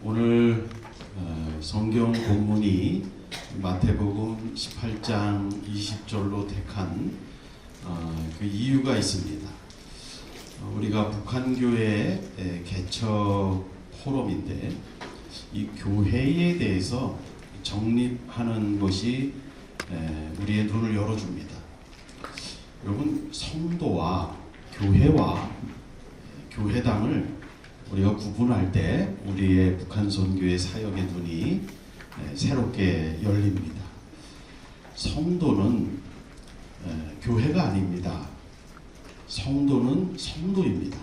오늘 성경 본문이 마태복음 18장 20절로 택한 그 이유가 있습니다. 우리가 북한교회 개척 포럼인데 이 교회에 대해서 정립하는 것이 우리의 눈을 열어줍니다. 여러분, 성도와 교회와 교회당을 우리가 구분할 때 우리의 북한 선교의 사역의 눈이 새롭게 열립니다. 성도는 교회가 아닙니다. 성도는 성도입니다.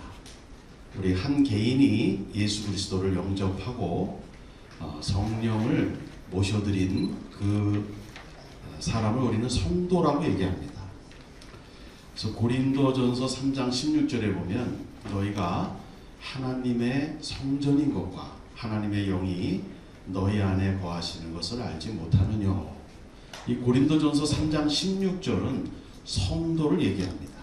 우리 한 개인이 예수 그리스도를 영접하고 성령을 모셔드린 그 사람을 우리는 성도라고 얘기합니다. 그래서 고린도전서 3장 16절에 보면 너희가 하나님의 성전인 것과 하나님의 영이 너희 안에 거하시는 것을 알지 못하느냐. 이 고린도전서 3장 16절은 성도를 얘기합니다.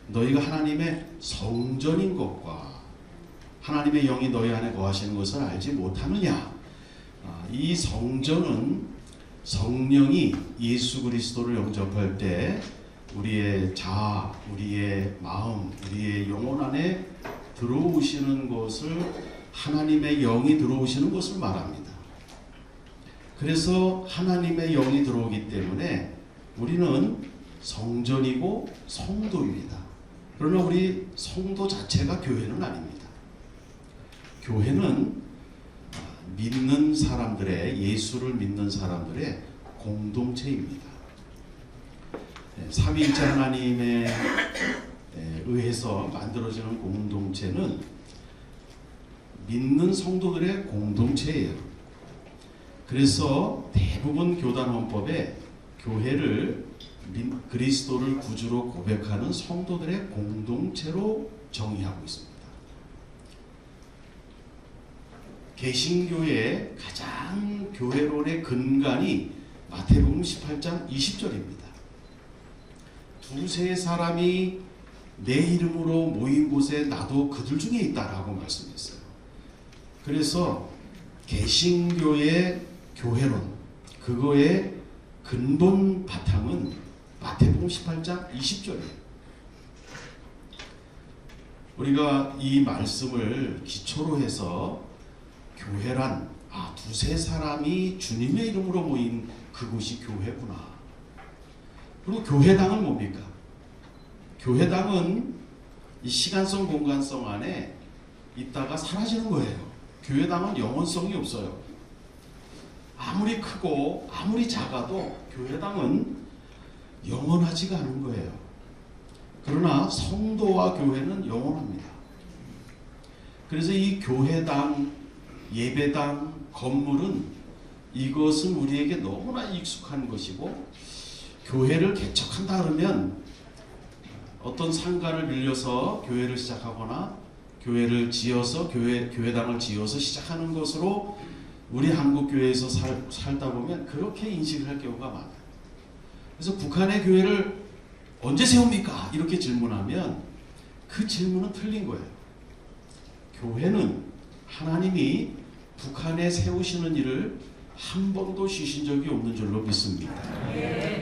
너희가 하나님의 성전인 것과 하나님의 영이 너희 안에 거하시는 것을 알지 못하느냐. 이 성전은 성령이 예수 그리스도를 영접할 때 우리의 자아, 우리의 마음, 우리의 영혼 안에 들어오시는 것을, 하나님의 영이 들어오시는 것을 말합니다. 그래서 하나님의 영이 들어오기 때문에 우리는 성전이고 성도입니다. 그러나 우리 성도 자체가 교회는 아닙니다. 교회는 믿는 사람들의, 예수를 믿는 사람들의 공동체입니다. 삼위일체 하나님에 의해서 만들어지는 공동체는 믿는 성도들의 공동체예요. 그래서 대부분 교단 헌법에 교회를 그리스도를 구주로 고백하는 성도들의 공동체로 정의하고 있습니다. 개신교의 가장 교회론의 근간이 마태복음 18장 20절입니다. 두세 사람이 내 이름으로 모인 곳에 나도 그들 중에 있다라고 말씀했어요. 그래서 개신교의 교회론, 그거의 근본 바탕은 마태복음 18장 20절이에요. 우리가 이 말씀을 기초로 해서 교회란 두세 사람이 주님의 이름으로 모인 그곳이 교회구나. 그리고 교회당은 뭡니까? 교회당은 이 시간성 공간성 안에 있다가 사라지는 거예요. 교회당은 영원성이 없어요. 아무리 크고 아무리 작아도 교회당은 영원하지가 않은 거예요. 그러나 성도와 교회는 영원합니다. 그래서 이 교회당, 예배당, 건물은 이것은 우리에게 너무나 익숙한 것이고, 교회를 개척한다 그러면 어떤 상가를 빌려서 교회를 시작하거나 교회를 지어서 교회당을 지어서 시작하는 것으로 우리 한국 교회에서 살다 보면 그렇게 인식을 할 경우가 많아요. 그래서 북한의 교회를 언제 세웁니까? 이렇게 질문하면 그 질문은 틀린 거예요. 교회는 하나님이 북한에 세우시는 일을 한 번도 쉬신 적이 없는 줄로 믿습니다.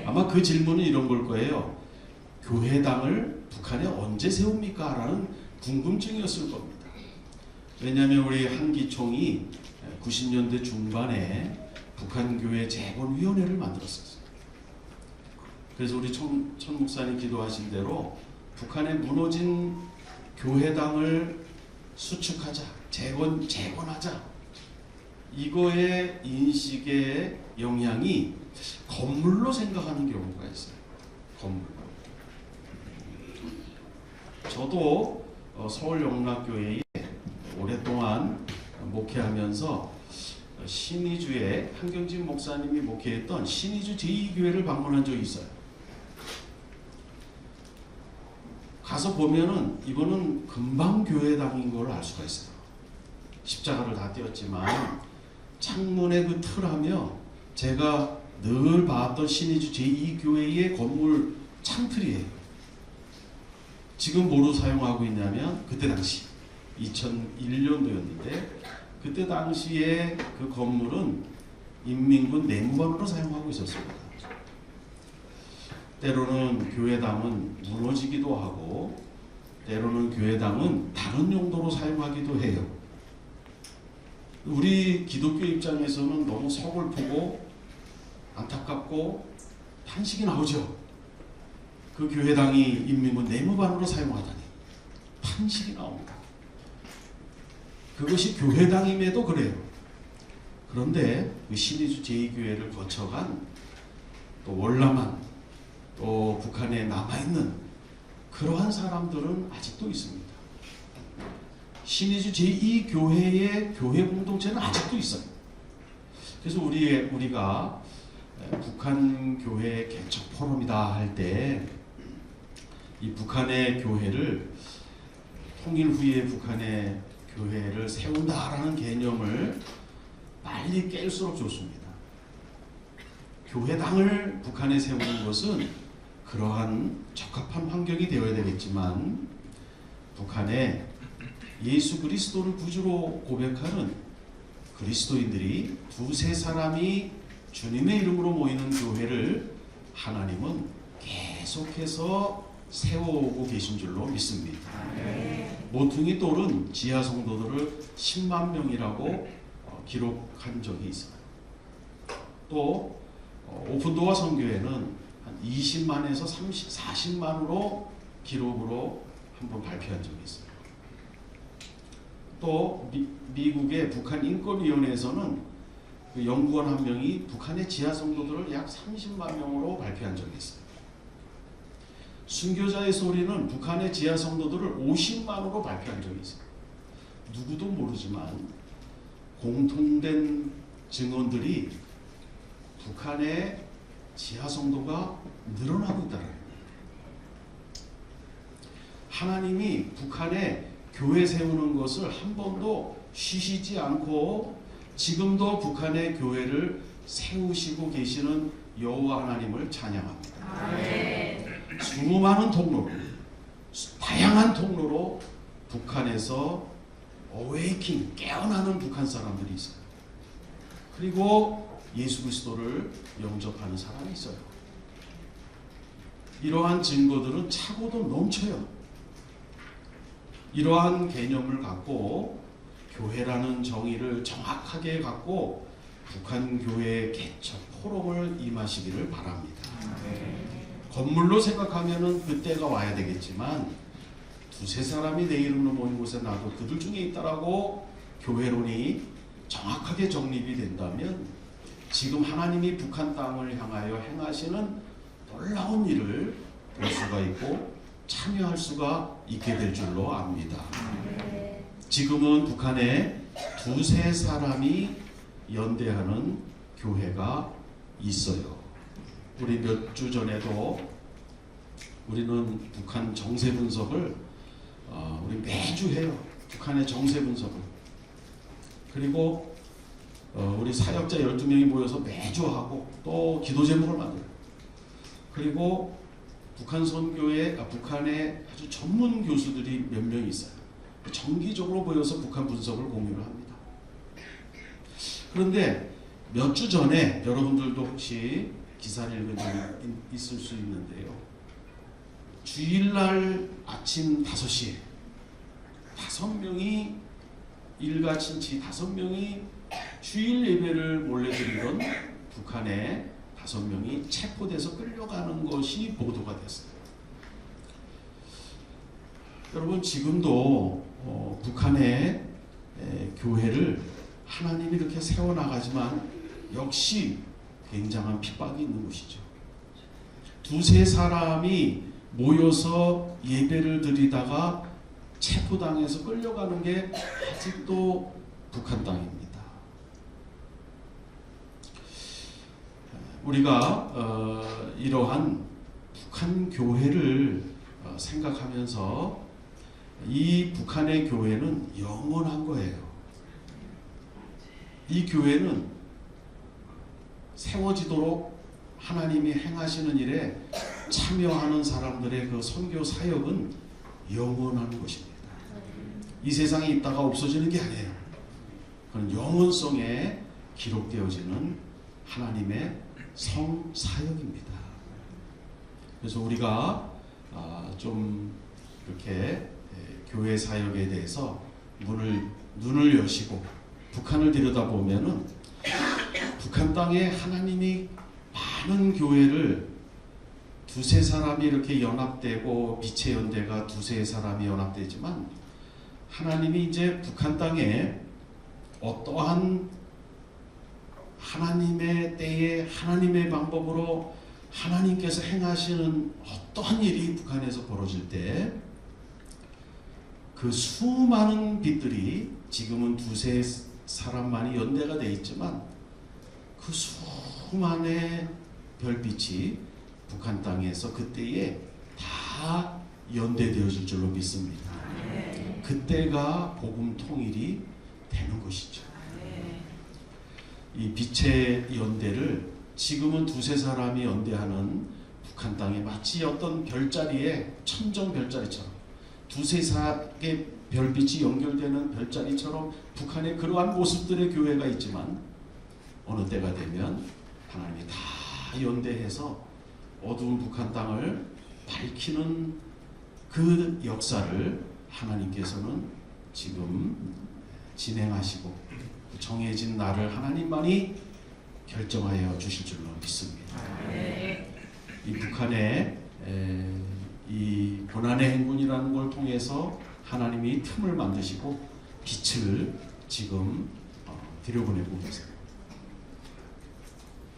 아마 그 질문은 이런 걸 거예요. 교회당을 북한에 언제 세웁니까? 라는 궁금증이었을 겁니다. 왜냐하면 우리 한기총이 90년대 중반에 북한교회 재건위원회를 만들었었어요. 그래서 우리 천 목사님 기도하신 대로 북한에 무너진 교회당을 수축하자, 재건하자. 이거의 인식의 영향이 건물로 생각하는 경우가 있어요. 건물. 저도 서울 영락교회에 오랫동안 목회하면서 신의주에 한경진 목사님이 목회했던 신의주 제2교회를 방문한 적이 있어요. 가서 보면은 이거는 금방 교회당인 걸 알 수가 있어요. 십자가를 다 띄었지만 창문의 그 틀하며 제가 늘 봤던 신의주 제2교회의 건물 창틀이에요. 지금 뭐로 사용하고 있냐면 그때 당시 2001년도였는데 그때 당시에 그 건물은 인민군 내무반으로 사용하고 있었습니다. 때로는 교회당은 무너지기도 하고 때로는 교회당은 다른 용도로 사용하기도 해요. 우리 기독교 입장에서는 너무 서글프고 안타깝고 탄식이 나오죠. 그 교회당이 인민군 내무반으로 사용하다니 탄식이 나옵니다. 그것이 교회당임에도 그래요. 그런데 그 신의주 제2교회를 거쳐간 또 월남한 또 북한에 남아있는 그러한 사람들은 아직도 있습니다. 신의주 제2교회의 교회 공동체는 아직도 있어요. 그래서 우리가 북한 교회 개척 포럼이다 할 때 이 북한의 교회를 통일 후에 북한의 교회를 세운다라는 개념을 빨리 깰수록 좋습니다. 교회당을 북한에 세우는 것은 그러한 적합한 환경이 되어야 되겠지만 북한에 예수 그리스도를 구주로 고백하는 그리스도인들이 두세 사람이 주님의 이름으로 모이는 교회를 하나님은 계속해서 세워오고 계신 줄로 믿습니다. 모퉁이 돌은 지하 성도들을 10만 명이라고 기록한 적이 있어요. 또 오픈도어 선교회는 한 20만에서 40만으로 기록으로 한번 발표한 적이 있어요. 또 미국의 북한 인권위원회에서는 그 연구원 한 명이 북한의 지하 성도들을 약 30만 명으로 발표한 적이 있어요. 순교자의 소리는 북한의 지하 성도들을 50만으로 발표한 적이 있어요. 누구도 모르지만 공통된 증언들이 북한의 지하 성도가 늘어나고 있다는 거예요. 하나님이 북한에 교회 세우는 것을 한 번도 쉬시지 않고 지금도 북한의 교회를 세우시고 계시는 여호와 하나님을 찬양합니다. 네. 수많은 통로로 다양한 통로로 북한에서 어웨이킹 깨어나는 북한 사람들이 있어요. 그리고 예수 그리스도를 영접하는 사람이 있어요. 이러한 증거들은 차고도 넘쳐요. 이러한 개념을 갖고 교회라는 정의를 정확하게 갖고 북한 교회 개척 포럼을 임하시기를 바랍니다. 건물로 생각하면은 그때가 와야 되겠지만 두세 사람이 내 이름으로 모인 곳에 나도 그들 중에 있다라고 교회론이 정확하게 정립이 된다면 지금 하나님이 북한 땅을 향하여 행하시는 놀라운 일을 볼 수가 있고 참여할 수가 있게 될 줄로 압니다. 지금은 북한에 두세 사람이 연대하는 교회가 있어요. 우리 몇 주 전에도 우리는 북한 정세 분석을 우리 매주 해요. 북한의 정세 분석을. 그리고 우리 사역자 12명이 모여서 매주 하고 또 기도 제목을 만들어요. 그리고 북한 선교회, 북한의 아주 전문 교수들이 몇 명 있어요. 정기적으로 모여서 북한 분석을 공유를 합니다. 그런데 몇 주 전에 여러분들도 혹시 기사를 읽은 적이 있을 수 있는데요. 주일날 아침 5시에 5명이 일가 친치 5명이 주일 예배를 몰래 드리던 북한의 5명이 체포돼서 끌려가는 것이 보도가 됐어요. 여러분 지금도 북한의 교회를 하나님이 이렇게 세워나가지만 역시 굉장한 핍박이 있는 곳이죠. 두세 사람이 모여서 예배를 드리다가 체포당해서 끌려가는 게 아직도 북한 땅입니다. 우리가 이러한 북한 교회를 생각하면서 이 북한의 교회는 영원한 거예요. 이 교회는 세워지도록 하나님이 행하시는 일에 참여하는 사람들의 그 선교 사역은 영원한 것입니다. 이 세상에 있다가 없어지는 게 아니에요. 그런 영원성에 기록되어지는 하나님의 성사역입니다. 그래서 우리가 좀 이렇게 교회 사역에 대해서 눈을 여시고 북한을 들여다보면은 북한 땅에 하나님이 많은 교회를 두세 사람이 이렇게 연합되고 빛의 연대가 두세 사람이 연합되지만 하나님이 이제 북한 땅에 어떠한 하나님의 때에 하나님의 방법으로 하나님께서 행하시는 어떠한 일이 북한에서 벌어질 때 그 수많은 빛들이 지금은 두세 사람만이 연대가 되어 있지만 그 수많은 별빛이 북한 땅에서 그때에 다 연대되어질 줄로 믿습니다. 그때가 복음 통일이 되는 것이죠. 이 빛의 연대를 지금은 두세 사람이 연대하는 북한 땅에 마치 어떤 별자리에 천정 별자리처럼 두세 사개의 별빛이 연결되는 별자리처럼 북한에 그러한 모습들의 교회가 있지만 어느 때가 되면 하나님이 다 연대해서 어두운 북한 땅을 밝히는 그 역사를 하나님께서는 지금 진행하시고 정해진 날을 하나님만이 결정하여 주실 줄로 믿습니다. 이 북한의 이 고난의 행군이라는 걸 통해서 하나님이 틈을 만드시고 빛을 지금 들여보내고 계세요.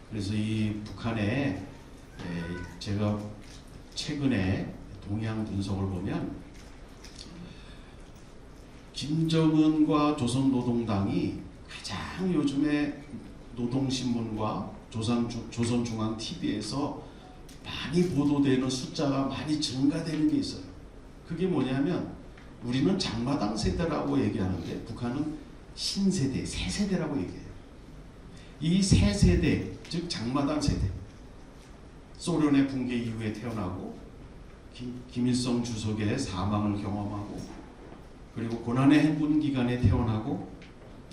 그래서 이 북한에 제가 최근에 동향 분석을 보면 김정은과 조선노동당이 가장 요즘에 노동신문과 조선중앙TV에서 많이 보도되는 숫자가 많이 증가되는 게 있어요. 그게 뭐냐면 우리는 장마당 세대라고 얘기하는데 북한은 신세대, 새 세대라고 얘기해요. 이 새 세대, 즉 장마당 세대, 소련의 붕괴 이후에 태어나고 김일성 주석의 사망을 경험하고 그리고 고난의 행군 기간에 태어나고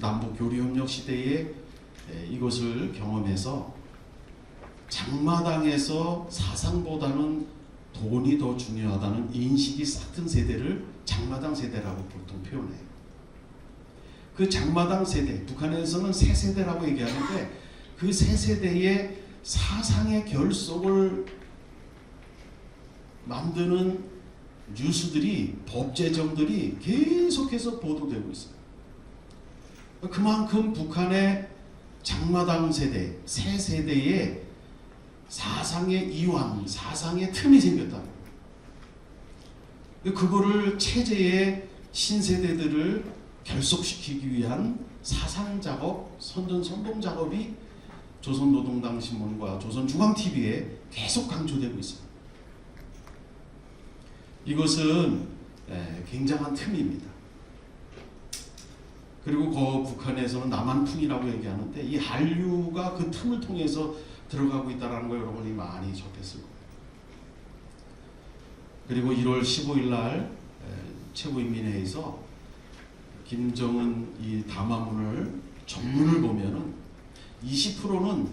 남북 교류협력 시대에 이것을 경험해서 장마당에서 사상보다는 돈이 더 중요하다는 인식이 싹튼 세대를 장마당 세대라고 보통 표현해요. 그 장마당 세대, 북한에서는 새 세대라고 얘기하는데 그 새 세대의 사상의 결속을 만드는 뉴스들이, 법 제정들이 계속해서 보도되고 있어요. 그만큼 북한의 장마당 세대, 새 세대의 사상의 이완, 사상의 틈이 생겼다. 그거를 체제의 신세대들을 결속시키기 위한 사상 작업, 선동 작업이 조선노동당 신문과 조선중앙TV에 계속 강조되고 있습니다. 이것은 굉장한 틈입니다. 그리고 북한에서는 남한풍이라고 얘기하는데 이 한류가 그 틈을 통해서 들어가고 있다는 걸 여러분이 많이 접했을 거예요. 그리고 1월 15일 날 최고인민회의에서 김정은 이 담화문을 전문을 보면은 20%는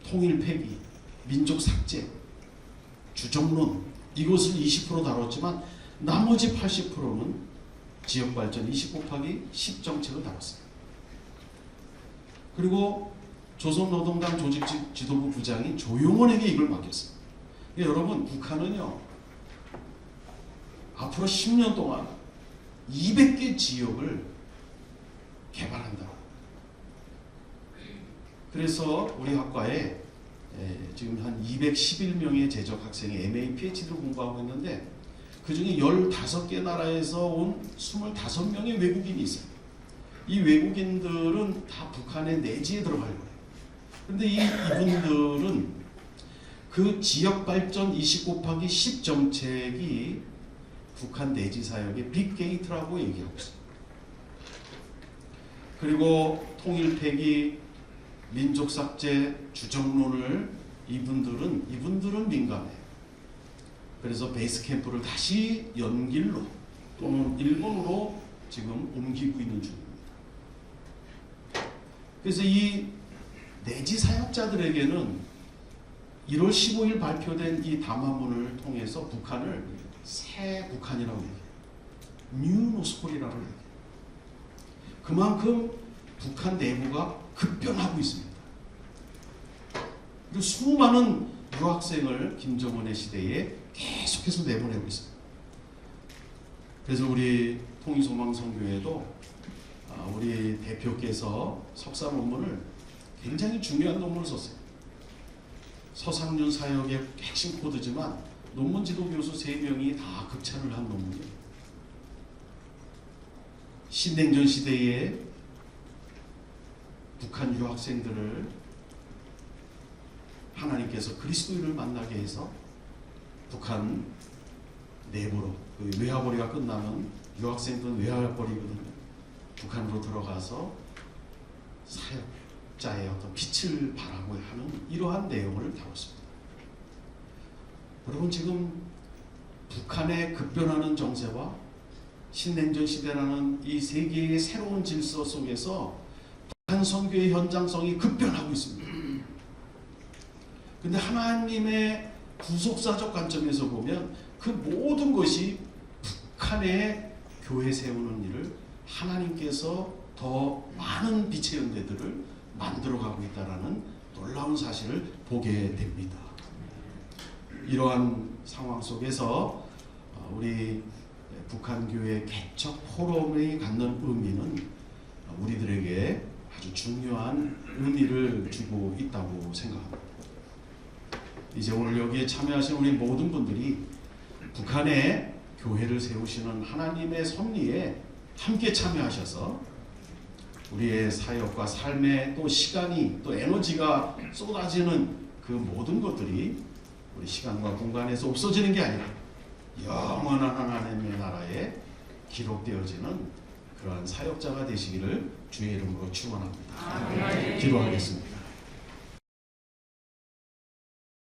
통일 폐기, 민족 삭제, 주정론 이것을 20% 다뤘지만 나머지 80%는 지역 발전 20 정책을 다뤘어요. 그리고 조선노동당 조직 지도부 부장인 조용원에게 이걸 맡겼어요. 여러분 북한은요 앞으로 10년 동안 200개 지역을 개발한다. 그래서 우리 학과에 지금 한 211명의 재적 학생이 MA, PhD를 공부하고 있는데 그 중에 15개 나라에서 온 25명의 외국인이 있어요. 이 외국인들은 다 북한의 내지에 들어갈 거예요. 그런데 이분들은 그 지역발전 20 정책이 북한 내지 사역의 빅게이트라고 얘기하고 있어요. 그리고 통일 폐기, 민족 삭제, 주정론을 이분들은 민감해요. 그래서 베이스 캠프를 다시 연길로 또는 일본으로 지금 옮기고 있는 중입니다. 그래서 이 내지 사역자들에게는 1월 15일 발표된 이 담화문을 통해서 북한을 새 북한이라고 얘기해요. 뉴 모스콜이라고 얘기해요. 그만큼 북한 내부가 급변하고 있습니다. 그리고 수많은 유학생을 김정은의 시대에 계속해서 내보내고 있습니다. 그래서 우리 통일소망선교회도 우리 대표께서 석사 논문을 굉장히 중요한 논문을 썼어요. 서상윤 사역의 핵심 코드지만 논문 지도 교수 3명이 다 극찬을 한 논문이에요. 신냉전 시대에 북한 유학생들을 하나님께서 그리스도인을 만나게 해서 북한 내부로, 외화벌이가 끝나면 유학생들은 외화벌이거든요. 북한으로 들어가서 사역자의 어떤 빛을 발하고 하는 이러한 내용을 다뤘습니다. 여러분, 지금 북한의 급변하는 정세와 신냉전 시대라는 이 세계의 새로운 질서 속에서 북한 선교의 현장성이 급변하고 있습니다. 근데 하나님의 구속사적 관점에서 보면 그 모든 것이 북한의 교회 세우는 일을 하나님께서 더 많은 빛의 연대들을 만들어가고 있다는 놀라운 사실을 보게 됩니다. 이러한 상황 속에서 우리 북한 교회 개척 포럼이 갖는 의미는 우리들에게 아주 중요한 의미를 주고 있다고 생각합니다. 이제 오늘 여기에 참여하신 우리 모든 분들이 북한에 교회를 세우시는 하나님의 섭리에 함께 참여하셔서 우리의 사역과 삶에 또 시간이 또 에너지가 쏟아지는 그 모든 것들이 우리 시간과 공간에서 없어지는 게 아니라 영원한 하나님의 나라에 기록되어지는 그러한 사역자가 되시기를 주의 이름으로 축원합니다. 기도하겠습니다.